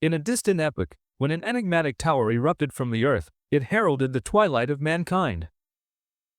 In a distant epoch, when an enigmatic tower erupted from the earth, it heralded the twilight of mankind.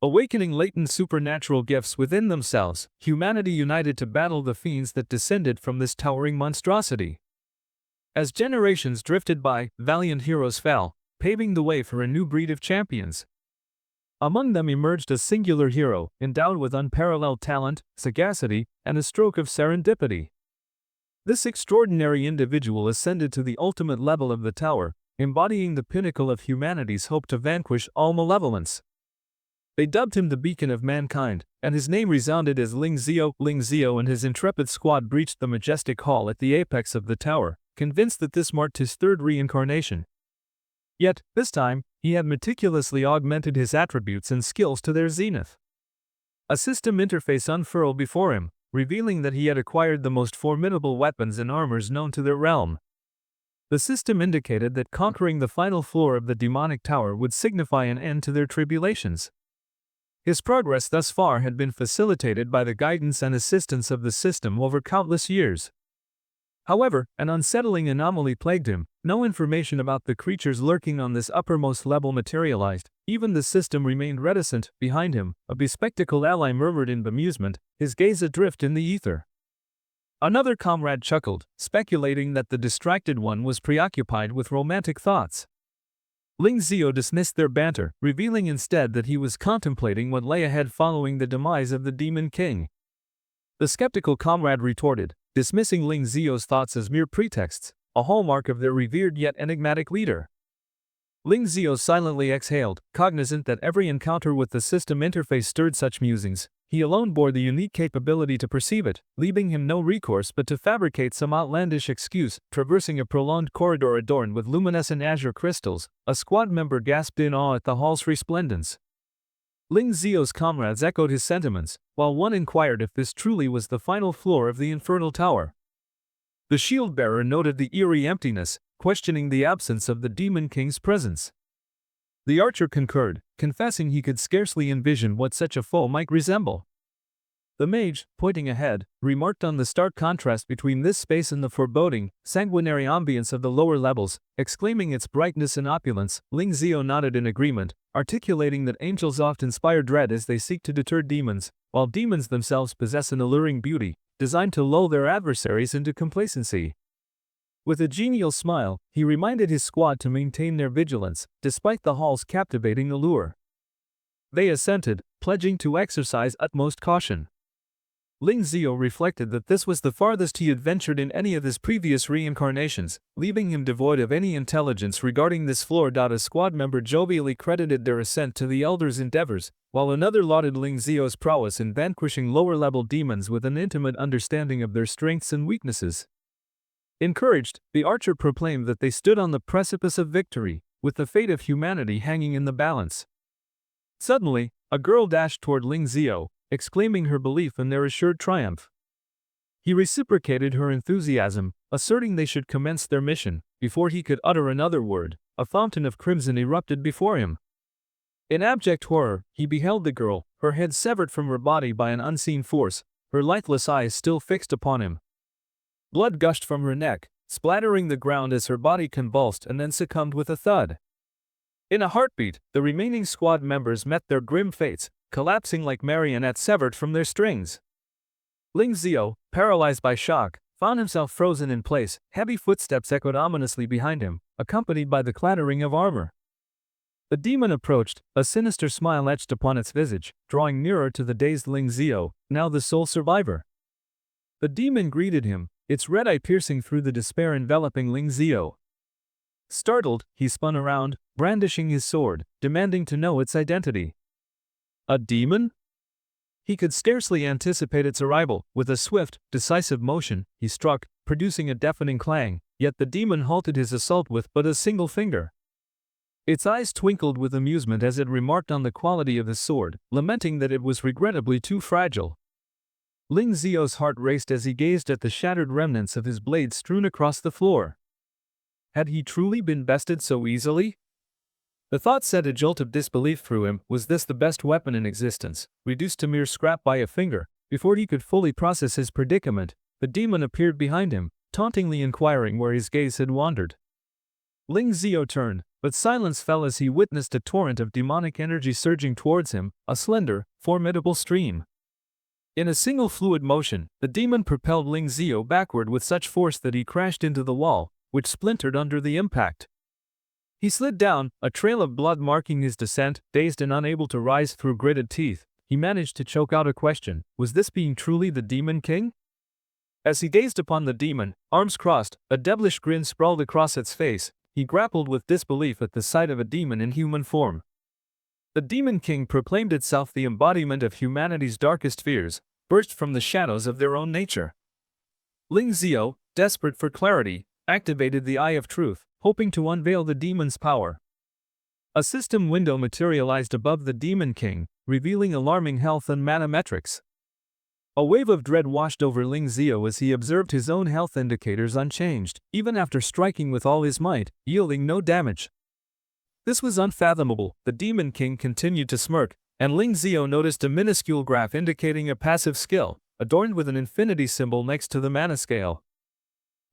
Awakening latent supernatural gifts within themselves, humanity united to battle the fiends that descended from this towering monstrosity. As generations drifted by, valiant heroes fell, paving the way for a new breed of champions. Among them emerged a singular hero, endowed with unparalleled talent, sagacity, and a stroke of serendipity. This extraordinary individual ascended to the ultimate level of the tower, embodying the pinnacle of humanity's hope to vanquish all malevolence. They dubbed him the beacon of mankind, and his name resounded as Ling Zio. Ling Zio and his intrepid squad breached the majestic hall at the apex of the tower, convinced that this marked his third reincarnation. Yet, this time, he had meticulously augmented his attributes and skills to their zenith. A system interface unfurled before him, revealing that he had acquired the most formidable weapons and armors known to their realm. The system indicated that conquering the final floor of the demonic tower would signify an end to their tribulations. His progress thus far had been facilitated by the guidance and assistance of the system over countless years. However, an unsettling anomaly plagued him. No information about the creatures lurking on this uppermost level materialized. Even the system remained reticent. Behind him, a bespectacled ally murmured in bemusement, his gaze adrift in the ether. Another comrade chuckled, speculating that the distracted one was preoccupied with romantic thoughts. Ling Zio dismissed their banter, revealing instead that he was contemplating what lay ahead following the demise of the Demon King. The skeptical comrade retorted, dismissing Ling Zio's thoughts as mere pretexts, a hallmark of their revered yet enigmatic leader. Ling Zio silently exhaled, cognizant that every encounter with the system interface stirred such musings. He alone bore the unique capability to perceive it, leaving him no recourse but to fabricate some outlandish excuse. Traversing a prolonged corridor adorned with luminescent azure crystals, a squad member gasped in awe at the hall's resplendence. Ling Zio's comrades echoed his sentiments, while one inquired if this truly was the final floor of the infernal tower. The shield-bearer noted the eerie emptiness, questioning the absence of the Demon King's presence. The archer concurred, confessing he could scarcely envision what such a foe might resemble. The mage, pointing ahead, remarked on the stark contrast between this space and the foreboding, sanguinary ambience of the lower levels, exclaiming its brightness and opulence. Ling Zio nodded in agreement, articulating that angels often inspire dread as they seek to deter demons, while demons themselves possess an alluring beauty, designed to lull their adversaries into complacency. With a genial smile, he reminded his squad to maintain their vigilance, despite the hall's captivating allure. They assented, pledging to exercise utmost caution. Ling Zio reflected that this was the farthest he had ventured in any of his previous reincarnations, leaving him devoid of any intelligence regarding this floor. A squad member jovially credited their ascent to the Elder's endeavors, while another lauded Ling Zio's prowess in vanquishing lower-level demons with an intimate understanding of their strengths and weaknesses. Encouraged, the archer proclaimed that they stood on the precipice of victory, with the fate of humanity hanging in the balance. Suddenly, a girl dashed toward Ling Zio, exclaiming her belief in their assured triumph. He reciprocated her enthusiasm, asserting they should commence their mission. Before he could utter another word, a fountain of crimson erupted before him. In abject horror, he beheld the girl, her head severed from her body by an unseen force, her lifeless eyes still fixed upon him. Blood gushed from her neck, splattering the ground as her body convulsed and then succumbed with a thud. In a heartbeat, the remaining squad members met their grim fates, collapsing like marionettes severed from their strings. Ling Zio, paralyzed by shock, found himself frozen in place. Heavy footsteps echoed ominously behind him, accompanied by the clattering of armor. The demon approached, a sinister smile etched upon its visage, drawing nearer to the dazed Ling Zio, now the sole survivor. The demon greeted him, its red eye piercing through the despair enveloping Ling Zio. Startled, he spun around, brandishing his sword, demanding to know its identity. A demon? He could scarcely anticipate its arrival. With a swift, decisive motion, he struck, producing a deafening clang, yet the demon halted his assault with but a single finger. Its eyes twinkled with amusement as it remarked on the quality of his sword, lamenting that it was regrettably too fragile. Ling Zio's heart raced as he gazed at the shattered remnants of his blade strewn across the floor. Had he truly been bested so easily? The thought sent a jolt of disbelief through him. Was this the best weapon in existence, reduced to mere scrap by a finger? Before he could fully process his predicament, the demon appeared behind him, tauntingly inquiring where his gaze had wandered. Ling Zio turned, but silence fell as he witnessed a torrent of demonic energy surging towards him, a slender, formidable stream. In a single fluid motion, the demon propelled Ling Zio backward with such force that he crashed into the wall, which splintered under the impact. He slid down, a trail of blood marking his descent. Dazed and unable to rise through gritted teeth, he managed to choke out a question: was this being truly the Demon King? As he gazed upon the demon, arms crossed, a devilish grin sprawled across its face, he grappled with disbelief at the sight of a demon in human form. The Demon King proclaimed itself the embodiment of humanity's darkest fears, burst from the shadows of their own nature. Ling Zio, desperate for clarity, activated the Eye of Truth, hoping to unveil the demon's power. A system window materialized above the Demon King, revealing alarming health and mana metrics. A wave of dread washed over Ling Zio as he observed his own health indicators unchanged, even after striking with all his might, yielding no damage. This was unfathomable. The Demon King continued to smirk, and Ling Zio noticed a minuscule graph indicating a passive skill, adorned with an infinity symbol next to the mana scale.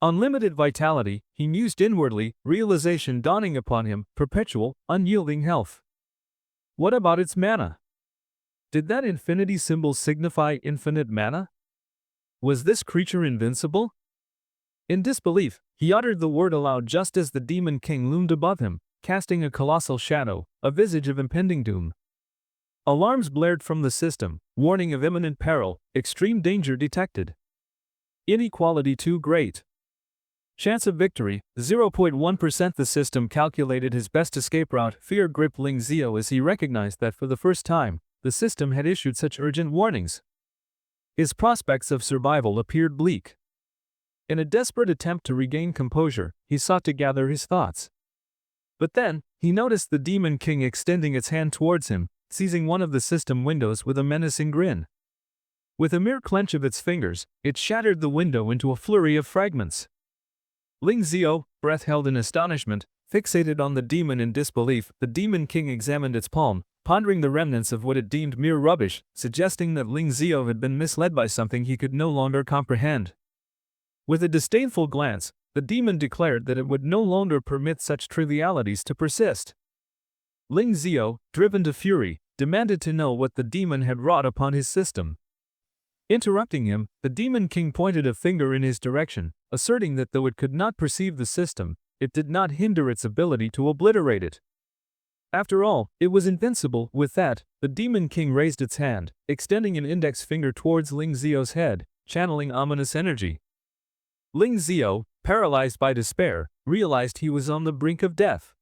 Unlimited vitality, he mused inwardly, realization dawning upon him: perpetual, unyielding health. What about its mana? Did that infinity symbol signify infinite mana? Was this creature invincible? In disbelief, he uttered the word aloud just as the Demon King loomed above him, casting a colossal shadow, a visage of impending doom. Alarms blared from the system, warning of imminent peril, extreme danger detected. Inequality too great. Chance of victory, 0.1%. The system calculated his best escape route. Fear gripped Ling Zio as he recognized that for the first time, the system had issued such urgent warnings. His prospects of survival appeared bleak. In a desperate attempt to regain composure, he sought to gather his thoughts. But then, he noticed the Demon King extending its hand towards him, seizing one of the system windows with a menacing grin. With a mere clench of its fingers, it shattered the window into a flurry of fragments. Ling Zio, breath held in astonishment, fixated on the demon in disbelief. The Demon King examined its palm, pondering the remnants of what it deemed mere rubbish, suggesting that Ling Zio had been misled by something he could no longer comprehend. With a disdainful glance, the demon declared that it would no longer permit such trivialities to persist. Ling Zio, driven to fury, demanded to know what the demon had wrought upon his system. Interrupting him, the Demon King pointed a finger in his direction, asserting that though it could not perceive the system, it did not hinder its ability to obliterate it. After all, it was invincible. With that, the Demon King raised its hand, extending an index finger towards Ling Zio's head, channeling ominous energy. Ling Zio, paralyzed by despair, realized he was on the brink of death.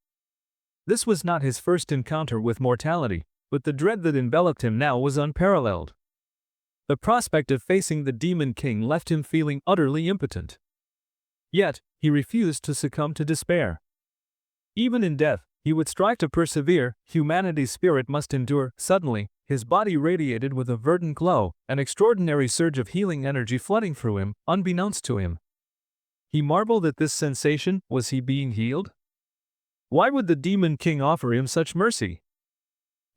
This was not his first encounter with mortality, but the dread that enveloped him now was unparalleled. The prospect of facing the Demon King left him feeling utterly impotent. Yet, he refused to succumb to despair. Even in death, he would strive to persevere. Humanity's spirit must endure. Suddenly, his body radiated with a verdant glow, an extraordinary surge of healing energy flooding through him, unbeknownst to him. He marveled at this sensation. Was he being healed? Why would the Demon King offer him such mercy?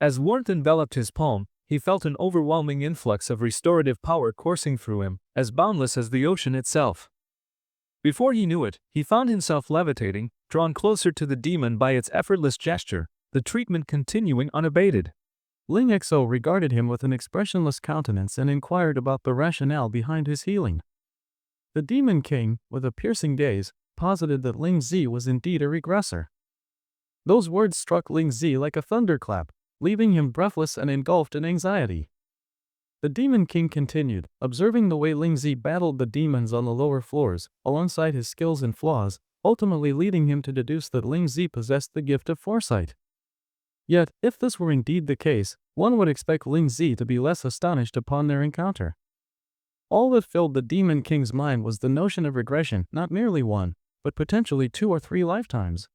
As warmth enveloped his palm, he felt an overwhelming influx of restorative power coursing through him, as boundless as the ocean itself. Before he knew it, he found himself levitating, drawn closer to the demon by its effortless gesture, the treatment continuing unabated. Ling Xo regarded him with an expressionless countenance and inquired about the rationale behind his healing. The Demon King, with a piercing gaze, posited that Ling Zi was indeed a regressor. Those words struck Ling Zi like a thunderclap, leaving him breathless and engulfed in anxiety. The Demon King continued, observing the way Ling Zi battled the demons on the lower floors, alongside his skills and flaws, ultimately leading him to deduce that Ling Zi possessed the gift of foresight. Yet, if this were indeed the case, one would expect Ling Zi to be less astonished upon their encounter. All that filled the Demon King's mind was the notion of regression, not merely one, but potentially 2 or 3 lifetimes.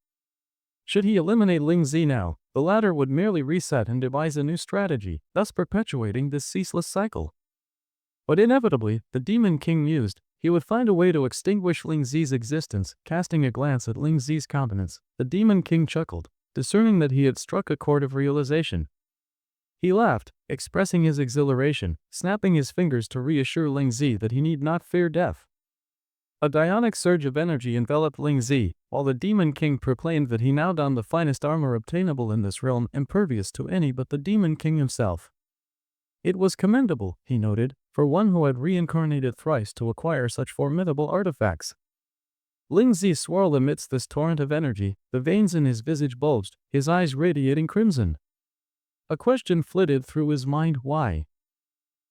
Should he eliminate Ling Zi now, the latter would merely reset and devise a new strategy, thus perpetuating this ceaseless cycle. But inevitably, the Demon King mused, he would find a way to extinguish Ling Zi's existence. Casting a glance at Ling Zi's countenance, the Demon King chuckled, discerning that he had struck a chord of realization. He laughed, expressing his exhilaration, snapping his fingers to reassure Ling Zi that he need not fear death. A bionic surge of energy enveloped Ling Zi, while the Demon King proclaimed that he now donned the finest armor obtainable in this realm, impervious to any but the Demon King himself. It was commendable, he noted, for one who had reincarnated thrice to acquire such formidable artifacts. Ling Zi swirled amidst this torrent of energy, the veins in his visage bulged, his eyes radiating crimson. A question flitted through his mind: why?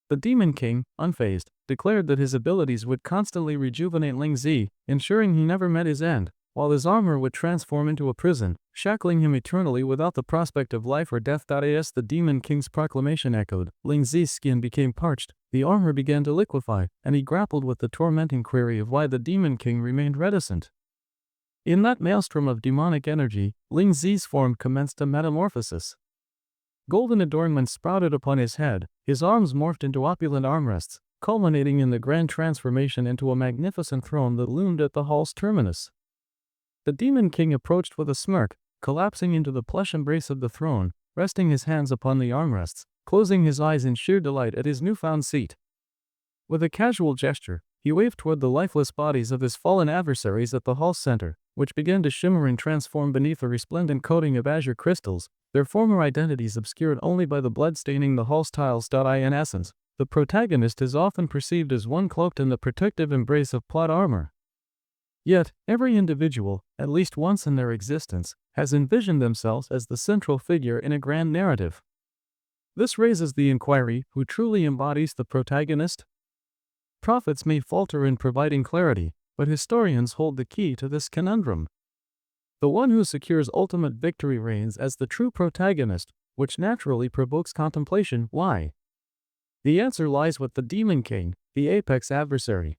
The Demon King, unfazed, declared that his abilities would constantly rejuvenate Ling Zi, ensuring he never met his end, while his armor would transform into a prison, shackling him eternally without the prospect of life or death. As the Demon King's proclamation echoed, Ling Zi's skin became parched, the armor began to liquefy, and he grappled with the tormenting query of why the Demon King remained reticent. In that maelstrom of demonic energy, Ling Zi's form commenced a metamorphosis. Golden adornments sprouted upon his head, his arms morphed into opulent armrests, culminating in the grand transformation into a magnificent throne that loomed at the hall's terminus. The Demon King approached with a smirk, collapsing into the plush embrace of the throne, resting his hands upon the armrests, closing his eyes in sheer delight at his newfound seat. With a casual gesture, he waved toward the lifeless bodies of his fallen adversaries at the hall's center, which began to shimmer and transform beneath a resplendent coating of azure crystals, their former identities obscured only by the blood staining the hall's tiles. In essence, the protagonist is often perceived as one cloaked in the protective embrace of plot armor. Yet, every individual, at least once in their existence, has envisioned themselves as the central figure in a grand narrative. This raises the inquiry: who truly embodies the protagonist? Prophets may falter in providing clarity, but historians hold the key to this conundrum. The one who secures ultimate victory reigns as the true protagonist, which naturally provokes contemplation. Why? The answer lies with the Demon King, the apex adversary.